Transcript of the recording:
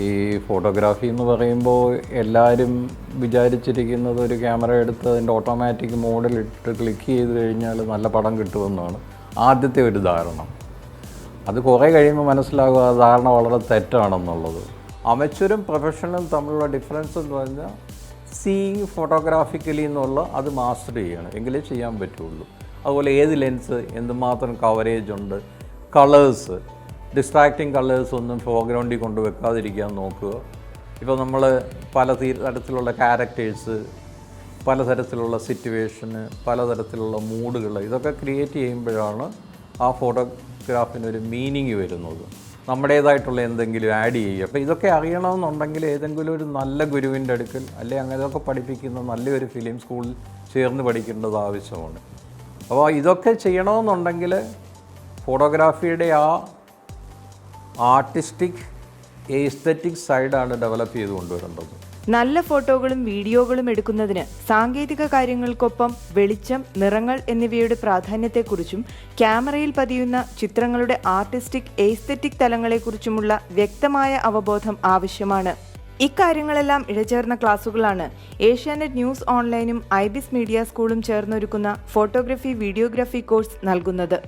ഈ ഫോട്ടോഗ്രാഫി എന്ന് പറയുമ്പോൾ എല്ലാവരും വിചാരിച്ചിരിക്കുന്നത് ഒരു ക്യാമറ എടുത്ത് അതിൻ്റെ ഓട്ടോമാറ്റിക് മോഡിലിട്ട് ക്ലിക്ക് ചെയ്ത് കഴിഞ്ഞാൽ നല്ല പടം കിട്ടുമെന്നാണ് ആദ്യത്തെ ഒരു ധാരണ. അത് കുറേ കഴിയുമ്പോൾ മനസ്സിലാകുക ആ ധാരണ വളരെ തെറ്റാണെന്നുള്ളത്. അമച്വറും പ്രൊഫഷണലും തമ്മിലുള്ള ഡിഫറൻസ് എന്ന് പറഞ്ഞാൽ സീയിങ് ഫോട്ടോഗ്രാഫിക്കലി എന്നുള്ള അത് മാസ്റ്റർ ചെയ്യണം, എങ്കിലേ ചെയ്യാൻ പറ്റുള്ളൂ. അതുപോലെ ഏത് ലെൻസ്, എന്തുമാത്രം കവറേജ് ഉണ്ട്, കളേഴ്സ്, ഡിസ്ട്രാക്റ്റിംഗ് കളേഴ്സ് ഒന്നും ഫോർഗ്രൗണ്ടിൽ കൊണ്ട് വെക്കാതിരിക്കാൻ നോക്കുക. ഇപ്പോൾ നമ്മൾ തരത്തിലുള്ള ക്യാരക്ടേഴ്സ്, പലതരത്തിലുള്ള സിറ്റുവേഷന്, പലതരത്തിലുള്ള മൂഡുകൾ, ഇതൊക്കെ ക്രിയേറ്റ് ചെയ്യുമ്പോഴാണ് ആ ഫോട്ടോഗ്രാഫിനൊരു മീനിങ് വരുന്നത്. നമ്മുടേതായിട്ടുള്ള എന്തെങ്കിലും ആഡ് ചെയ്യുക. അപ്പോൾ ഇതൊക്കെ അറിയണമെന്നുണ്ടെങ്കിൽ ഏതെങ്കിലും ഒരു നല്ല ഗുരുവിൻ്റെ അടുക്കൽ അല്ലെങ്കിൽ അങ്ങനെയൊക്കെ പഠിപ്പിക്കുന്ന നല്ലൊരു ഫിലിം സ്കൂളിൽ ചേർന്ന് പഠിക്കേണ്ടത് ആവശ്യമാണ്. അപ്പോൾ ഇതൊക്കെ ചെയ്യണമെന്നുണ്ടെങ്കിൽ ഫോട്ടോഗ്രാഫിയുടെ ആ ആർട്ടിസ്റ്റിക് എസ്തെറ്റിക് സൈഡാണ് ഡെവലപ്പ് ചെയ്ത് കൊണ്ടുവരേണ്ടത്. നല്ല ഫോട്ടോകളും വീഡിയോകളും എടുക്കുന്നതിന് സാങ്കേതിക കാര്യങ്ങൾക്കൊപ്പം വെളിച്ചം, നിറങ്ങൾ എന്നിവയുടെ പ്രാധാന്യത്തെക്കുറിച്ചും ക്യാമറയിൽ പതിയുന്ന ചിത്രങ്ങളുടെ ആർട്ടിസ്റ്റിക് എസ്തെറ്റിക് തലങ്ങളെക്കുറിച്ചുമുള്ള വ്യക്തമായ അവബോധം ആവശ്യമാണ്. ഇക്കാര്യങ്ങളെല്ലാം ഇഴചേർന്ന ക്ലാസുകളാണ് ഏഷ്യാനെറ്റ് ന്യൂസ് ഓൺലൈനും ഐബിസ് മീഡിയ സ്കൂളും ചേർന്നൊരുക്കുന്ന ഫോട്ടോഗ്രഫി വീഡിയോഗ്രാഫി കോഴ്സ് നൽകുന്നത്.